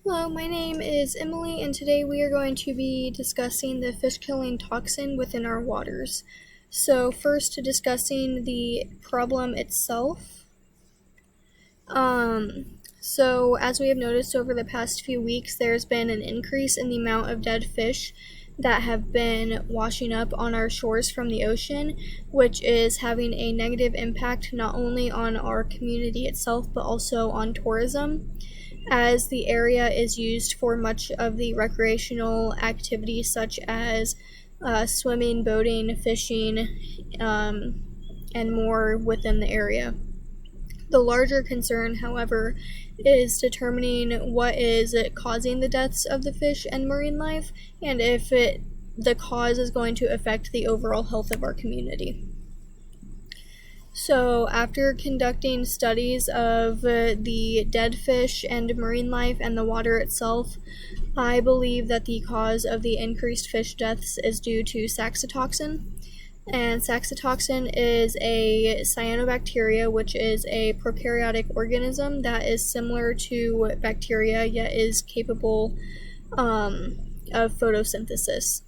Hello, my name is Emily, and today we are going to be discussing the fish-killing toxin within our waters. So first, discussing the problem itself. So as we have noticed over the past few weeks, there's been an increase in the amount of dead fish that have been washing up on our shores from the ocean, which is having a negative impact not only on our community itself, but also on tourism, as the area is used for much of the recreational activities such as swimming, boating, fishing, and more within the area. The larger concern, however, is determining what is causing the deaths of the fish and marine life, and if the cause is going to affect the overall health of our community. So, after conducting studies of the dead fish and marine life and the water itself, I believe that the cause of the increased fish deaths is due to saxitoxin. And saxitoxin is a cyanobacteria, which is a prokaryotic organism that is similar to bacteria yet is capable of photosynthesis.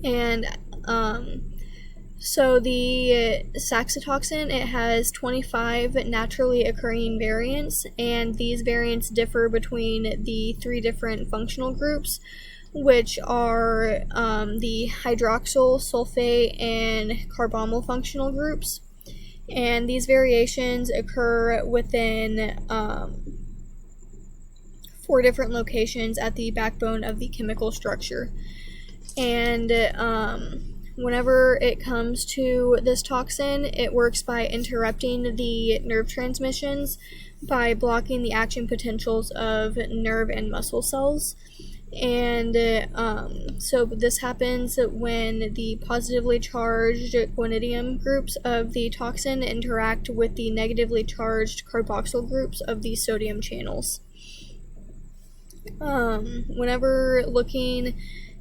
And so the saxitoxin, it has 25 naturally occurring variants, and these variants differ between the three different functional groups, which are the hydroxyl, sulfate, and carboxyl functional groups. And these variations occur within 4 different locations at the backbone of the chemical structure. And whenever it comes to this toxin, it works by interrupting the nerve transmissions by blocking the action potentials of nerve and muscle cells. And so this happens when the positively charged guanidinium groups of the toxin interact with the negatively charged carboxyl groups of the sodium channels. Whenever looking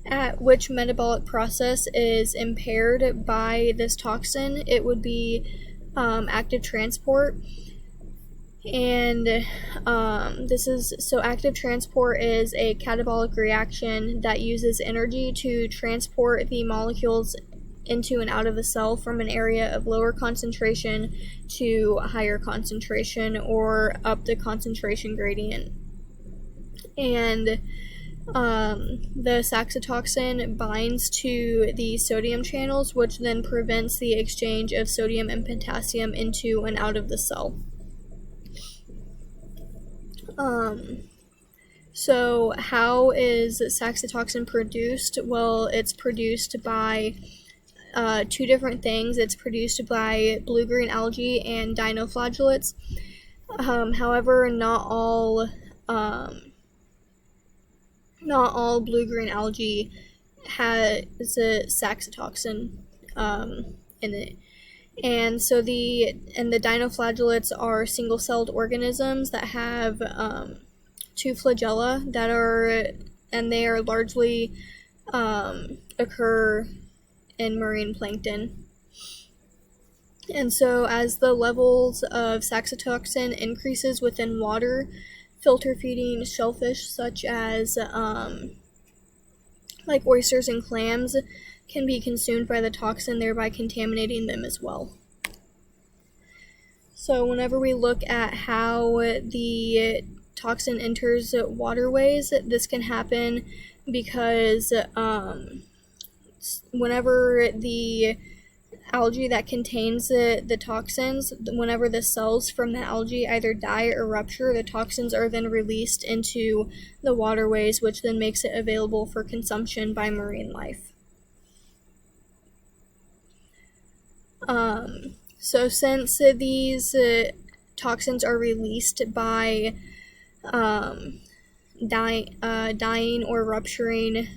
at which metabolic process is impaired by this toxin, it would be active transport. And active transport is a catabolic reaction that uses energy to transport the molecules into and out of the cell from an area of lower concentration to higher concentration, or up the concentration gradient. And the saxitoxin binds to the sodium channels, which then prevents the exchange of sodium and potassium into and out of the cell. So how is saxitoxin produced? Well, it's produced by 2 different things. It's produced by blue-green algae and dinoflagellates. However, not all blue-green algae has saxitoxin in it. And so the dinoflagellates are single-celled organisms that have 2 flagella they are largely occur in marine plankton. And so as the levels of saxitoxin increases within water, filter feeding shellfish such as like oysters and clams can be consumed by the toxin, thereby contaminating them as well. So whenever we look at how the toxin enters waterways, this can happen because whenever the algae that contains the toxins, whenever the cells from the algae either die or rupture, the toxins are then released into the waterways, which then makes it available for consumption by marine life. So since these toxins are released by dying or rupturing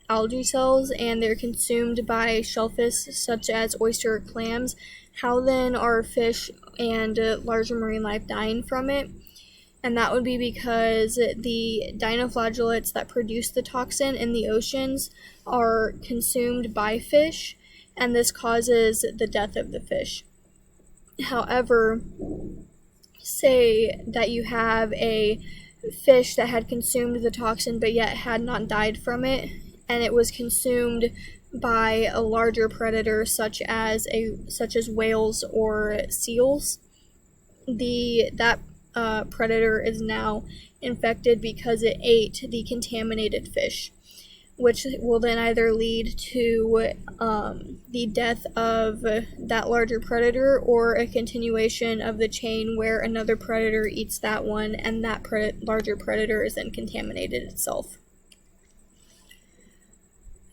algae cells, and they're consumed by shellfish such as oyster or clams, how then are fish and larger marine life dying from it? And that would be because the dinoflagellates that produce the toxin in the oceans are consumed by fish, and this causes the death of the fish. However, say that you have a fish that had consumed the toxin but yet had not died from it, and it was consumed by a larger predator such as whales or seals. That predator is now infected because it ate the contaminated fish, which will then either lead to the death of that larger predator or a continuation of the chain where another predator eats that one and that larger predator is then contaminated itself.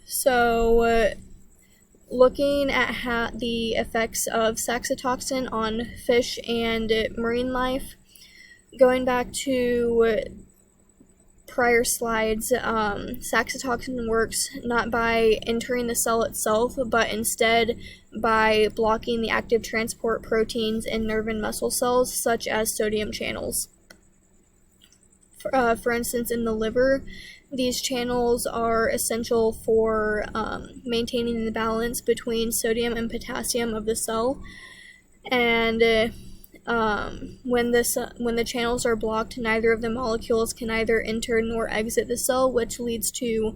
So, looking at the effects of saxitoxin on fish and marine life, going back to prior slides, saxitoxin works not by entering the cell itself, but instead by blocking the active transport proteins in nerve and muscle cells, such as sodium channels. For instance, in the liver, these channels are essential for maintaining the balance between sodium and potassium of the cell, and when the channels are blocked, neither of the molecules can either enter nor exit the cell, which leads to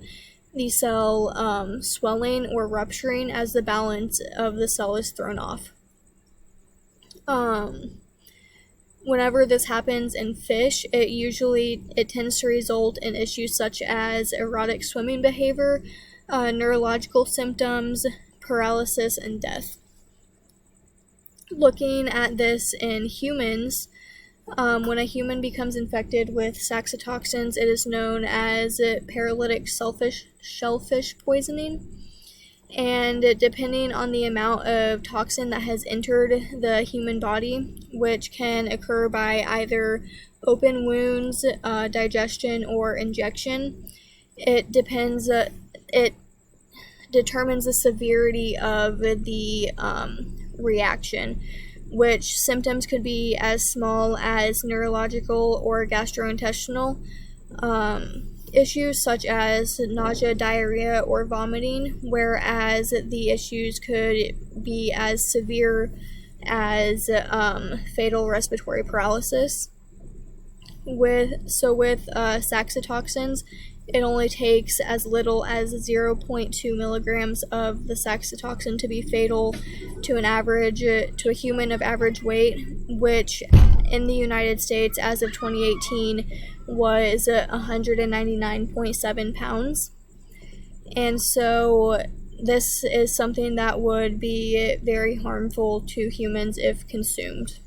the cell swelling or rupturing as the balance of the cell is thrown off. Whenever this happens in fish, it tends to result in issues such as erratic swimming behavior, neurological symptoms, paralysis, and death. Looking at this in humans, when a human becomes infected with saxitoxins, it is known as paralytic shellfish poisoning. And depending on the amount of toxin that has entered the human body, which can occur by either open wounds, digestion, or injection, it determines the severity of the reaction, which symptoms could be as small as neurological or gastrointestinal issues such as nausea, diarrhea, or vomiting, whereas the issues could be as severe as fatal respiratory paralysis. With saxitoxins, it only takes as little as 0.2 milligrams of the saxitoxin to be fatal to a human of average weight, which in the United States as of 2018 was 199.7 pounds. And so this is something that would be very harmful to humans if consumed.